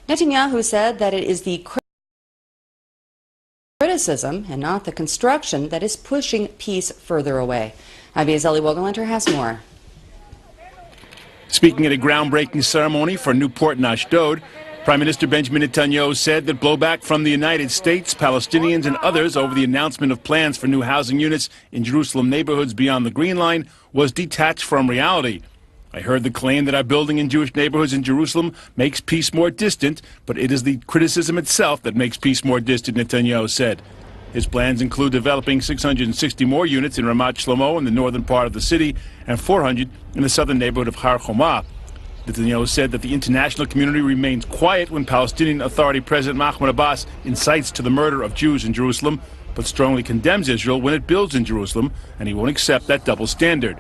Netanyahu said that it is the criticism and not the construction that is pushing peace further away. IBA's Ellie Wogelanter has more. Speaking at a groundbreaking ceremony for Newport and Ashdod, Prime Minister Benjamin Netanyahu said that blowback from the United States, Palestinians and others over the announcement of plans for new housing units in Jerusalem neighborhoods beyond the Green Line was detached from reality. I heard the claim that our building in Jewish neighborhoods in Jerusalem makes peace more distant, but it is the criticism itself that makes peace more distant, Netanyahu said. His plans include developing 660 more units in Ramat Shlomo in the northern part of the city and 400 in the southern neighborhood of Har Homa. Netanyahu said that the international community remains quiet when Palestinian Authority President Mahmoud Abbas incites to the murder of Jews in Jerusalem, but strongly condemns Israel when it builds in Jerusalem, and he won't accept that double standard.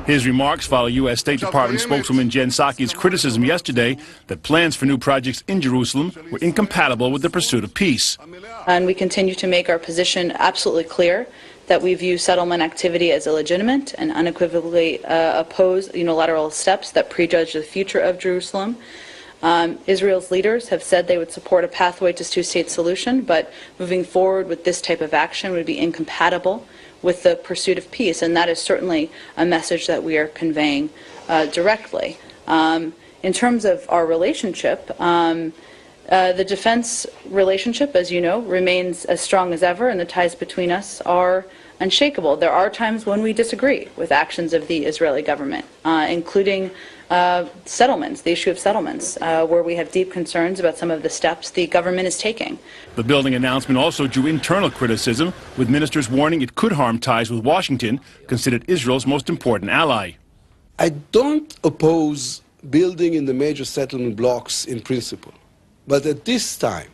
His remarks follow U.S. State Department spokeswoman Jen Psaki's criticism yesterday that plans for new projects in Jerusalem were incompatible with the pursuit of peace. And we continue to make our position absolutely clear that we view settlement activity as illegitimate and unequivocally oppose unilateral steps that prejudge the future of Jerusalem. Israel's leaders have said they would support a pathway to two-state solution, but moving forward with this type of action would be incompatible with the pursuit of peace, and that is certainly a message that we are conveying directly. In terms of our relationship, the defense relationship, as you know, remains as strong as ever, and the ties between us are unshakable. There are times when we disagree with actions of the Israeli government, including settlements, the issue of settlements, where we have deep concerns about some of the steps the government is taking. The building announcement also drew internal criticism, with ministers warning it could harm ties with Washington, considered Israel's most important ally. I don't oppose building in the major settlement blocks in principle. But at this time,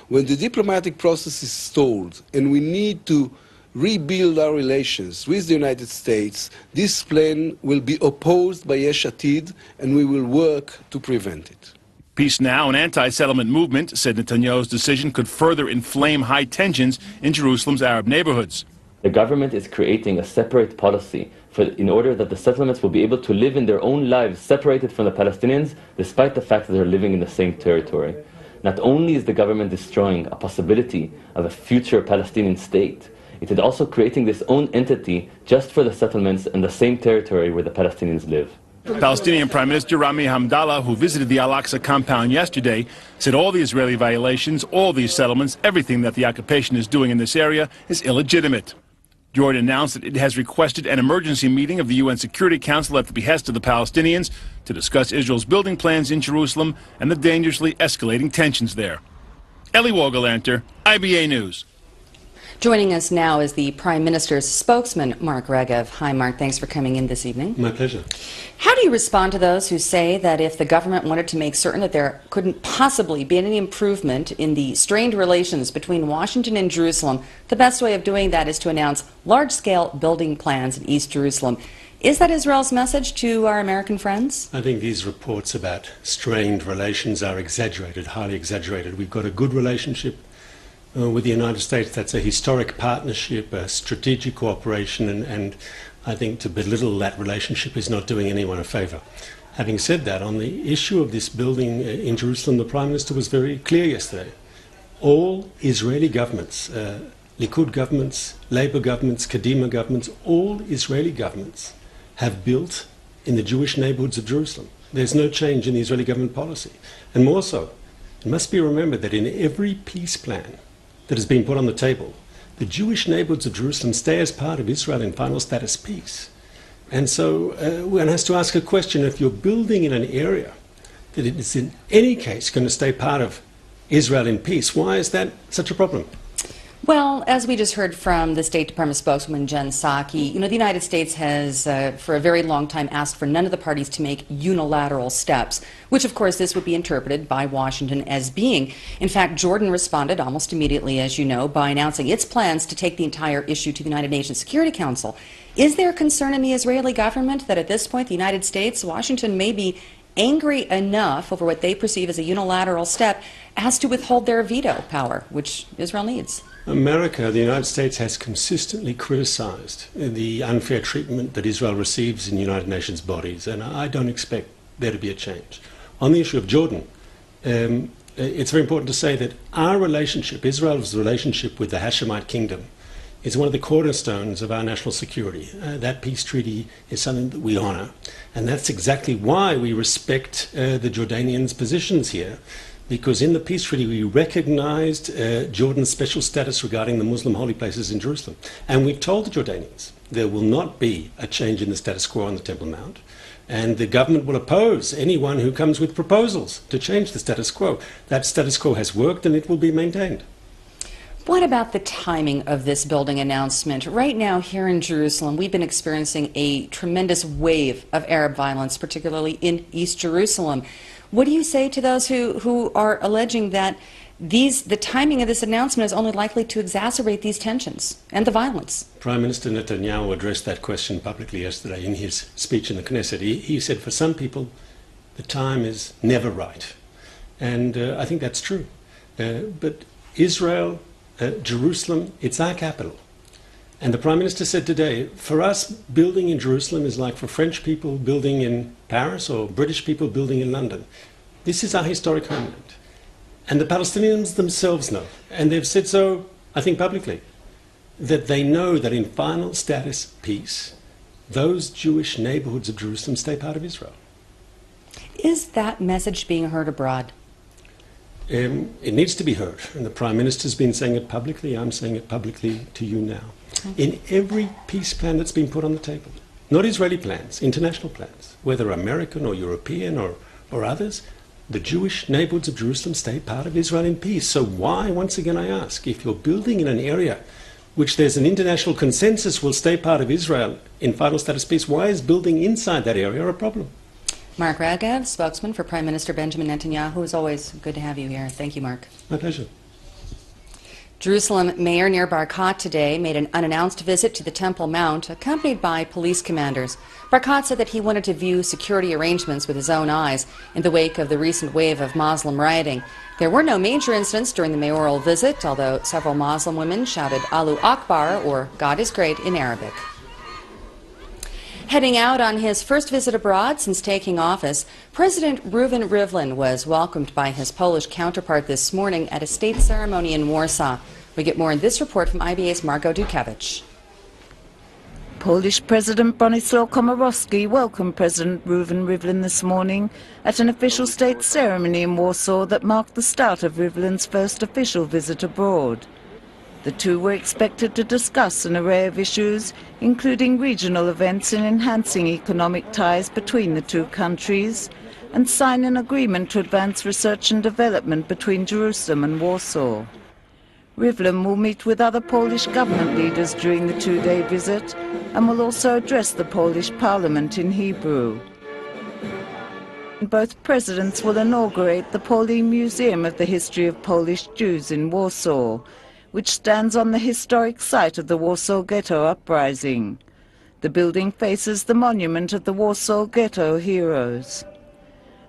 when the diplomatic process is stalled and we need to rebuild our relations with the United States, this plan will be opposed by Yesh Atid, and we will work to prevent it. Peace Now, an anti-settlement movement, said Netanyahu's decision could further inflame high tensions in Jerusalem's Arab neighborhoods. The government is creating a separate policy in order that the settlements will be able to live in their own lives separated from the Palestinians, despite the fact that they're living in the same territory. Not only is the government destroying a possibility of a future Palestinian state, it is also creating this own entity just for the settlements and the same territory where the Palestinians live. Palestinian Prime Minister Rami Hamdallah, who visited the Al-Aqsa compound yesterday, said all the Israeli violations, all these settlements, everything that the occupation is doing in this area is illegitimate. Jordan announced that it has requested an emergency meeting of the UN Security Council at the behest of the Palestinians to discuss Israel's building plans in Jerusalem and the dangerously escalating tensions there. Ellie Wogelanter, IBA News. Joining us now is the Prime Minister's spokesman, Mark Regev. Hi, Mark. Thanks for coming in this evening. My pleasure. How do you respond to those who say that if the government wanted to make certain that there couldn't possibly be any improvement in the strained relations between Washington and Jerusalem, the best way of doing that is to announce large-scale building plans in East Jerusalem? Is that Israel's message to our American friends? I think these reports about strained relations are exaggerated, highly exaggerated. We've got a good relationship with the United States. That's a historic partnership, a strategic cooperation, and I think to belittle that relationship is not doing anyone a favor. Having said that, on the issue of this building in Jerusalem, the Prime Minister was very clear yesterday. All Israeli governments, Likud governments, Labour governments, Kadima governments, all Israeli governments have built in the Jewish neighborhoods of Jerusalem. There's no change in the Israeli government policy. And more so, it must be remembered that in every peace plan that has been put on the table, the Jewish neighborhoods of Jerusalem stay as part of Israel in final status peace. And so one has to ask a question: if you're building in an area that it is in any case going to stay part of Israel in peace, why is that such a problem? Well, as we just heard from the State Department spokeswoman, Jen Psaki, the United States has, for a very long time, asked for none of the parties to make unilateral steps, which, of course, this would be interpreted by Washington as being. In fact, Jordan responded almost immediately, as you know, by announcing its plans to take the entire issue to the United Nations Security Council. Is there concern in the Israeli government that at this point the United States, Washington, may be angry enough over what they perceive as a unilateral step as to withhold their veto power, which Israel needs? America, the United States, has consistently criticized the unfair treatment that Israel receives in United Nations bodies, and I don't expect there to be a change. On the issue of Jordan, it's very important to say that our relationship, Israel's relationship with the Hashemite kingdom, is one of the cornerstones of our national security. That peace treaty is something that we honour, and that's exactly why we respect the Jordanians' positions here, because in the peace treaty we recognised Jordan's special status regarding the Muslim holy places in Jerusalem. And we've told the Jordanians there will not be a change in the status quo on the Temple Mount, and the government will oppose anyone who comes with proposals to change the status quo. That status quo has worked and it will be maintained. What about the timing of this building announcement? Right now here in Jerusalem, we've been experiencing a tremendous wave of Arab violence, particularly in East Jerusalem. What do you say to those who are alleging that the timing of this announcement is only likely to exacerbate these tensions and the violence? Prime Minister Netanyahu addressed that question publicly yesterday in his speech in the Knesset. He said for some people the time is never right. And I think that's true. But Israel, Jerusalem, it's our capital. And the Prime Minister said today, for us, building in Jerusalem is like for French people building in Paris or British people building in London. This is our historic homeland. And the Palestinians themselves know, and they've said so, I think publicly, that they know that in final status peace, those Jewish neighborhoods of Jerusalem stay part of Israel. Is that message being heard abroad? It needs to be heard, and the Prime Minister's been saying it publicly. I'm saying it publicly to you now. In every peace plan that's been put on the table, not Israeli plans, international plans, whether American or European or others, the Jewish neighborhoods of Jerusalem stay part of Israel in peace. So why, once again I ask, if you're building in an area which there's an international consensus will stay part of Israel in final status peace, why is building inside that area a problem? Mark Regev, spokesman for Prime Minister Benjamin Netanyahu. It's always good to have you here. Thank you, Mark. My pleasure. Jerusalem Mayor Nir Barkat today made an unannounced visit to the Temple Mount, accompanied by police commanders. Barkat said that he wanted to view security arrangements with his own eyes in the wake of the recent wave of Muslim rioting. There were no major incidents during the mayoral visit, although several Muslim women shouted Allahu Akbar, or God is great, in Arabic. Heading out on his first visit abroad since taking office, President Reuven Rivlin was welcomed by his Polish counterpart this morning at a state ceremony in Warsaw. We get more in this report from IBA's Margot Dukevich. Polish President Bronisław Komorowski welcomed President Reuven Rivlin this morning at an official state ceremony in Warsaw that marked the start of Rivlin's first official visit abroad. The two were expected to discuss an array of issues, including regional events and enhancing economic ties between the two countries, and sign an agreement to advance research and development between Jerusalem and Warsaw. Rivlin will meet with other Polish government leaders during the two-day visit and will also address the Polish Parliament in Hebrew. Both presidents will inaugurate the Pauline Museum of the History of Polish Jews in Warsaw, which stands on the historic site of the Warsaw Ghetto uprising. The building faces the monument of the Warsaw Ghetto heroes.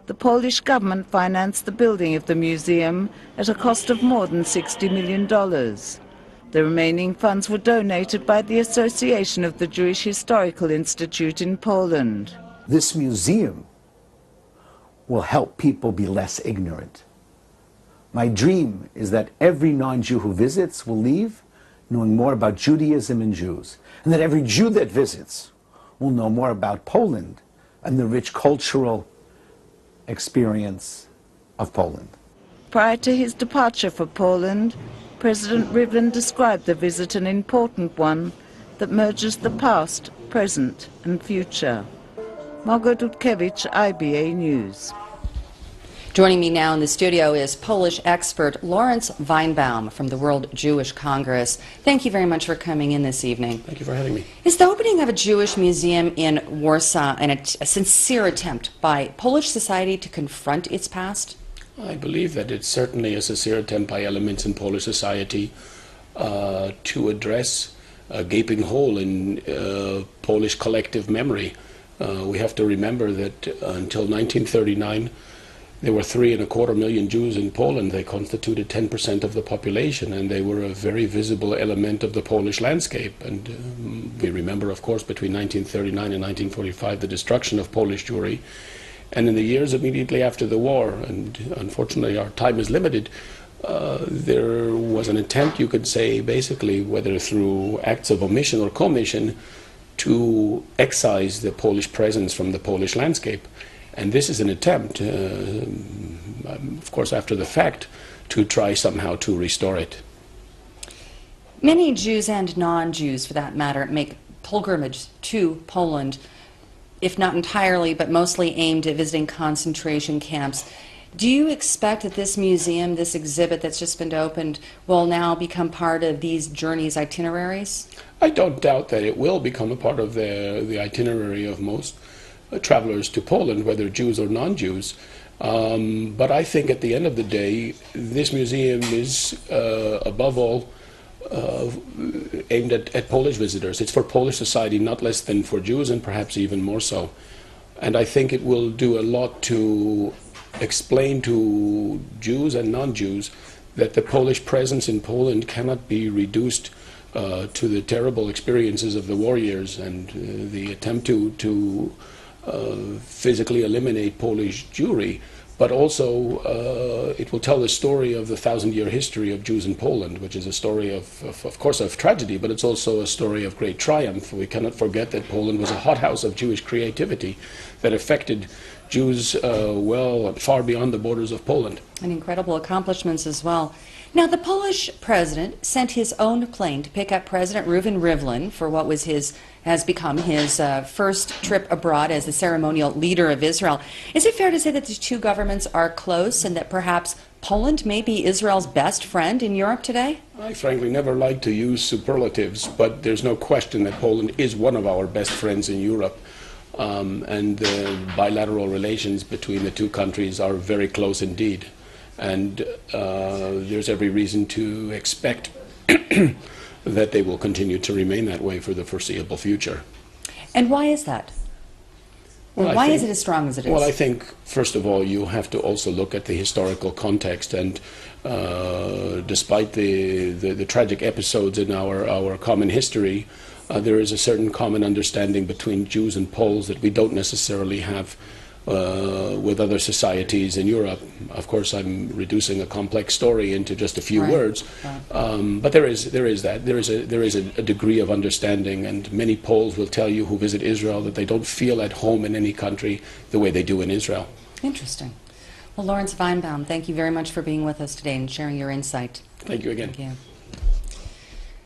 The Polish government financed the building of the museum at a cost of more than $60 million. The remaining funds were donated by the Association of the Jewish Historical Institute in Poland. This museum will help people be less ignorant. My dream is that every non-Jew who visits will leave knowing more about Judaism and Jews, and that every Jew that visits will know more about Poland and the rich cultural experience of Poland. Prior to his departure for Poland, President Rivlin described the visit an important one that merges the past, present and future. Margot Dudkiewicz, IBA News. Joining me now in the studio is Polish expert Lawrence Weinbaum from the World Jewish Congress. Thank you very much for coming in this evening. Thank you for having me. Is the opening of a Jewish museum in Warsaw a sincere attempt by Polish society to confront its past? I believe that it's certainly a sincere attempt by elements in Polish society to address a gaping hole in Polish collective memory. We have to remember that until 1939, there were 3.25 million Jews in Poland. They constituted 10% of the population, and they were a very visible element of the Polish landscape. And we remember, of course, between 1939 and 1945, the destruction of Polish Jewry. And in the years immediately after the war, and unfortunately our time is limited, there was an attempt, you could say, basically, whether through acts of omission or commission, to excise the Polish presence from the Polish landscape. And this is an attempt, of course after the fact, to try somehow to restore it. Many Jews and non-Jews, for that matter, make pilgrimage to Poland, if not entirely, but mostly aimed at visiting concentration camps. Do you expect that this museum, this exhibit that's just been opened, will now become part of these journeys' itineraries? I don't doubt that it will become a part of the itinerary of most travelers to Poland, whether Jews or non-Jews. But I think at the end of the day, this museum is, above all, aimed at Polish visitors. It's for Polish society, not less than for Jews, and perhaps even more so. And I think it will do a lot to explain to Jews and non-Jews that the Polish presence in Poland cannot be reduced to the terrible experiences of the war years and the attempt to physically eliminate Polish Jewry, but also it will tell the story of the 1,000-year history of Jews in Poland, which is a story of course, of tragedy, but it's also a story of great triumph. We cannot forget that Poland was a hothouse of Jewish creativity that affected Jews well and far beyond the borders of Poland. And incredible accomplishments as well. Now, the Polish president sent his own plane to pick up President Reuven Rivlin for what was has become his first trip abroad as the ceremonial leader of Israel. Is it fair to say that the two governments are close and that perhaps Poland may be Israel's best friend in Europe today? I frankly never like to use superlatives, but there's no question that Poland is one of our best friends in Europe. And bilateral relations between the two countries are very close indeed. And there's every reason to expect that they will continue to remain that way for the foreseeable future. And why is that? Well, why is it as strong as it is? Well, I think, first of all, you have to also look at the historical context. And despite the tragic episodes in our common history, there is a certain common understanding between Jews and Poles that we don't necessarily have with other societies in Europe. Of course, I'm reducing a complex story into just a few words, but there is a degree of understanding, and many Poles will tell you who visit Israel that they don't feel at home in any country the way they do in Israel. Interesting. Well, Lawrence Weinbaum, thank you very much for being with us today and sharing your insight. Thank you again. Thank you.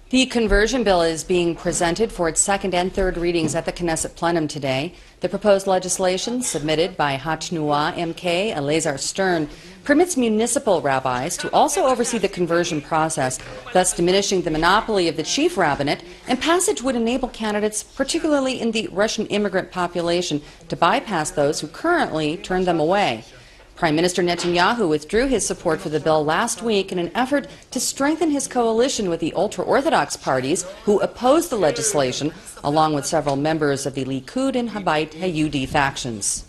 The conversion bill is being presented for its second and third readings at the Knesset plenum today. The proposed legislation, submitted by Hatnua MK Elazar Stern, permits municipal rabbis to also oversee the conversion process, thus diminishing the monopoly of the chief rabbinate, and passage would enable candidates, particularly in the Russian immigrant population, to bypass those who currently turn them away. Prime Minister Netanyahu withdrew his support for the bill last week in an effort to strengthen his coalition with the ultra-Orthodox parties who opposed the legislation, along with several members of the Likud and Habayit Hayudi factions.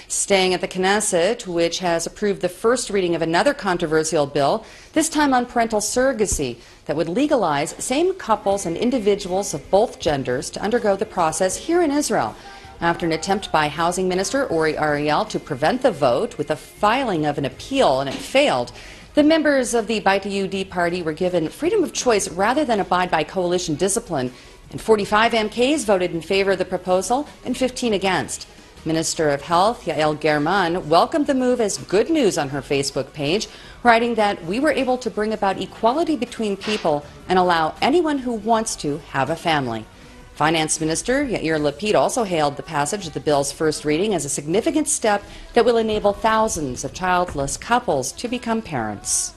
Staying at the Knesset, which has approved the first reading of another controversial bill, this time on parental surrogacy, that would legalize same couples and individuals of both genders to undergo the process here in Israel. After an attempt by Housing Minister Ori Ariel to prevent the vote with the filing of an appeal and it failed, the members of the Bayit Yehudi party were given freedom of choice rather than abide by coalition discipline, and 45 MKs voted in favor of the proposal and 15 against. Minister of Health Yael German welcomed the move as good news on her Facebook page, writing that we were able to bring about equality between people and allow anyone who wants to have a family. Finance Minister Yair Lapid also hailed the passage of the bill's first reading as a significant step that will enable thousands of childless couples to become parents.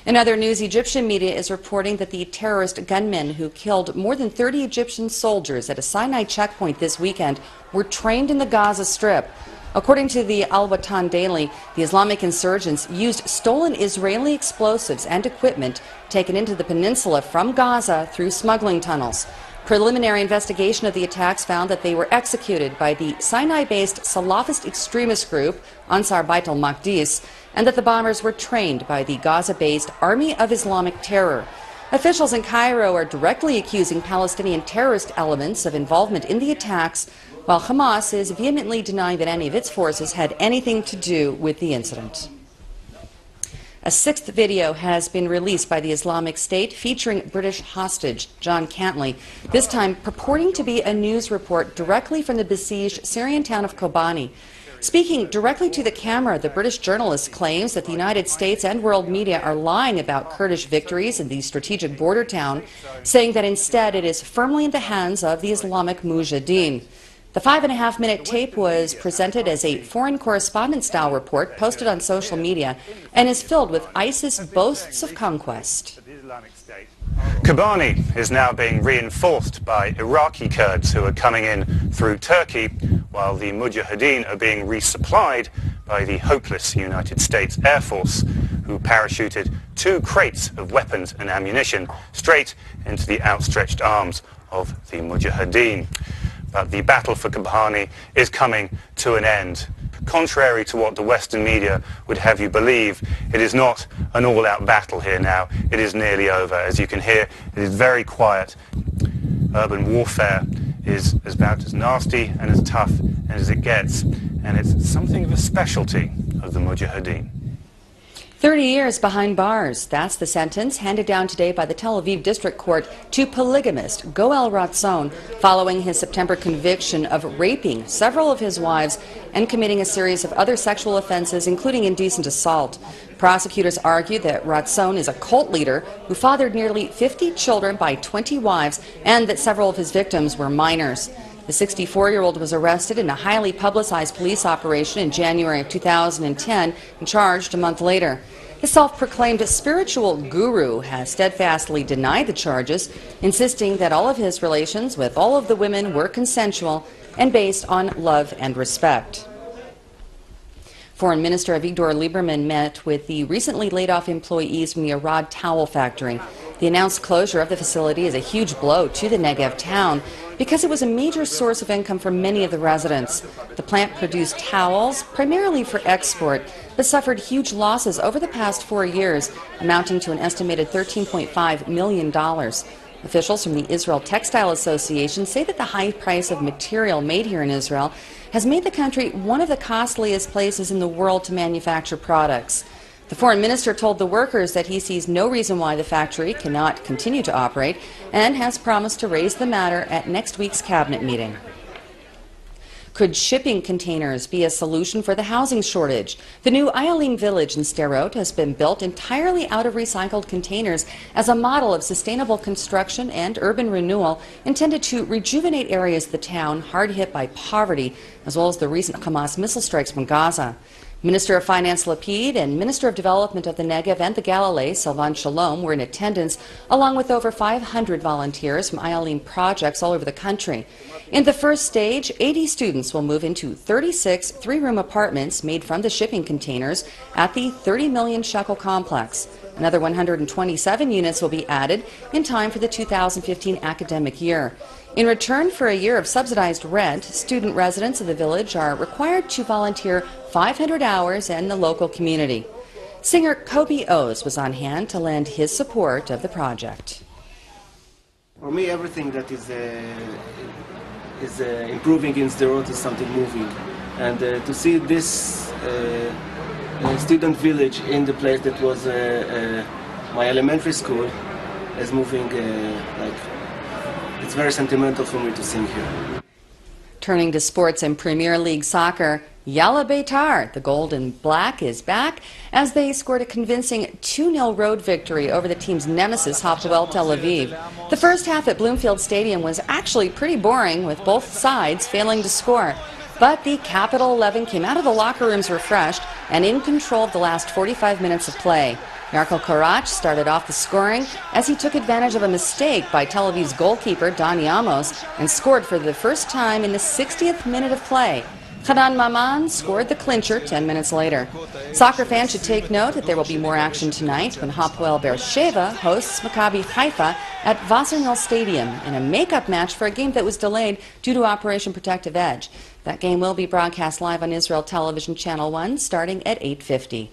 In other news, Egyptian media is reporting that the terrorist gunmen who killed more than 30 Egyptian soldiers at a Sinai checkpoint this weekend were trained in the Gaza Strip. According to the Al Watan Daily, the Islamic insurgents used stolen Israeli explosives and equipment taken into the peninsula from Gaza through smuggling tunnels. Preliminary investigation of the attacks found that they were executed by the Sinai-based Salafist extremist group Ansar Bait al-Maqdis, and that the bombers were trained by the Gaza-based Army of Islamic Terror. Officials in Cairo are directly accusing Palestinian terrorist elements of involvement in the attacks, while Hamas is vehemently denying that any of its forces had anything to do with the incident. A sixth video has been released by the Islamic State featuring British hostage John Cantley, this time purporting to be a news report directly from the besieged Syrian town of Kobani. Speaking directly to the camera, the British journalist claims that the United States and world media are lying about Kurdish victories in the strategic border town, saying that instead it is firmly in the hands of the Islamic Mujahideen. The 5.5-minute tape was presented as a foreign correspondent-style report posted on social media and is filled with ISIS boasts of conquest. Kobani is now being reinforced by Iraqi Kurds who are coming in through Turkey, while the Mujahideen are being resupplied by the hopeless United States Air Force, who parachuted 2 crates of weapons and ammunition straight into the outstretched arms of the Mujahideen. But the battle for Kobani is coming to an end. Contrary to what the Western media would have you believe, it is not an all-out battle here now. It is nearly over. As you can hear, it is very quiet. Urban warfare is about as nasty and as tough as it gets, and it's something of a specialty of the Mujahideen. 30 years behind bars. That's the sentence handed down today by the Tel Aviv District Court to polygamist Goel Ratzon following his September conviction of raping several of his wives and committing a series of other sexual offenses, including indecent assault. Prosecutors argue that Ratzon is a cult leader who fathered nearly 50 children by 20 wives and that several of his victims were minors. The 64-year-old was arrested in a highly publicized police operation in January of 2010 and charged a month later. The self-proclaimed spiritual guru has steadfastly denied the charges, insisting that all of his relations with all of the women were consensual and based on love and respect. Foreign Minister Avigdor Lieberman met with the recently laid-off employees from the Arad towel factory. The announced closure of the facility is a huge blow to the Negev town because it was a major source of income for many of the residents. The plant produced towels primarily for export, but suffered huge losses over the past 4 years, amounting to an estimated $13.5 million. Officials from the Israel Textile Association say that the high price of material made here in Israel has made the country one of the costliest places in the world to manufacture products. The foreign minister told the workers that he sees no reason why the factory cannot continue to operate and has promised to raise the matter at next week's cabinet meeting. Could shipping containers be a solution for the housing shortage? The new Ayalim village in Sderot has been built entirely out of recycled containers as a model of sustainable construction and urban renewal intended to rejuvenate areas of the town hard hit by poverty, as well as the recent Hamas missile strikes from Gaza. Minister of Finance Lapid and Minister of Development of the Negev and the Galilee, Silvan Shalom, were in attendance, along with over 500 volunteers from Ayalim projects all over the country. In the first stage, 80 students will move into 36 three-room apartments made from the shipping containers at the 30 million shekel complex. Another 127 units will be added in time for the 2015 academic year. In return for a year of subsidized rent, student residents of the village are required to volunteer 500 hours in the local community. Singer Kobe Oz was on hand to lend his support of the project. For me, everything that is improving in Sderot is something moving. And to see this student village in the place that was my elementary school is moving it's very sentimental for me to sing here. Turning to sports and Premier League soccer, Yalla Beitar, the gold and black, is back as they scored a convincing 2-0 road victory over the team's nemesis, Hapoel Tel Aviv. The first half at Bloomfield Stadium was actually pretty boring, with both sides failing to score. But the Capital 11 came out of the locker rooms refreshed and in control of the last 45 minutes of play. Yarko Karach started off the scoring as he took advantage of a mistake by Tel Aviv's goalkeeper, Dani Amos, and scored for the first time in the 60th minute of play. Hanan Maman scored the clincher 10 minutes later. Soccer fans should take note that there will be more action tonight when Hapoel Beersheva hosts Maccabi Haifa at Wassermill Stadium in a makeup match for a game that was delayed due to Operation Protective Edge. That game will be broadcast live on Israel Television Channel 1 starting at 8:50.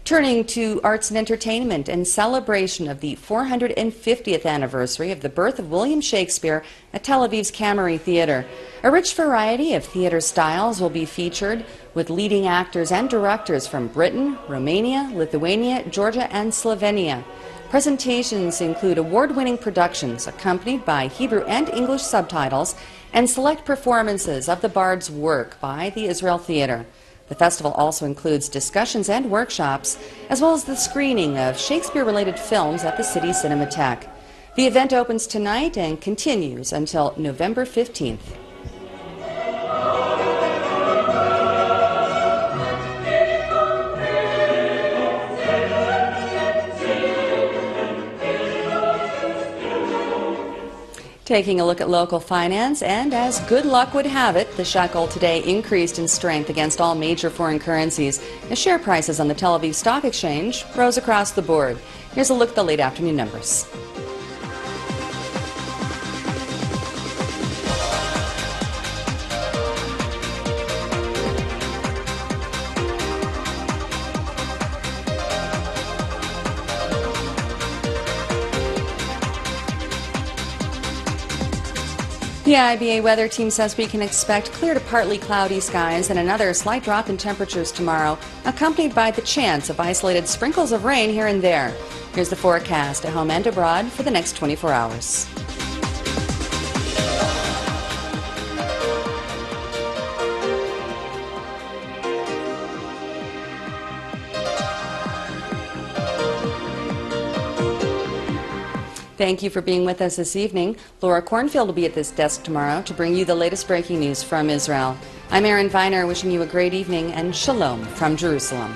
Turning to arts and entertainment, in celebration of the 450th anniversary of the birth of William Shakespeare at Tel Aviv's Camry Theater. A rich variety of theater styles will be featured, with leading actors and directors from Britain, Romania, Lithuania, Georgia, and Slovenia. Presentations include award-winning productions accompanied by Hebrew and English subtitles and select performances of the Bard's work by the Israel Theater. The festival also includes discussions and workshops, as well as the screening of Shakespeare-related films at the City Cinematheque. The event opens tonight and continues until November 15th. Taking a look at local finance, and as good luck would have it, the shekel today increased in strength against all major foreign currencies. The share prices on the Tel Aviv Stock Exchange rose across the board. Here's a look at the late afternoon numbers. The IBA weather team says we can expect clear to partly cloudy skies and another slight drop in temperatures tomorrow, accompanied by the chance of isolated sprinkles of rain here and there. Here's the forecast at home and abroad for the next 24 hours. Thank you for being with us this evening. Laura Cornfield will be at this desk tomorrow to bring you the latest breaking news from Israel. I'm Erin Viner, wishing you a great evening and shalom from Jerusalem.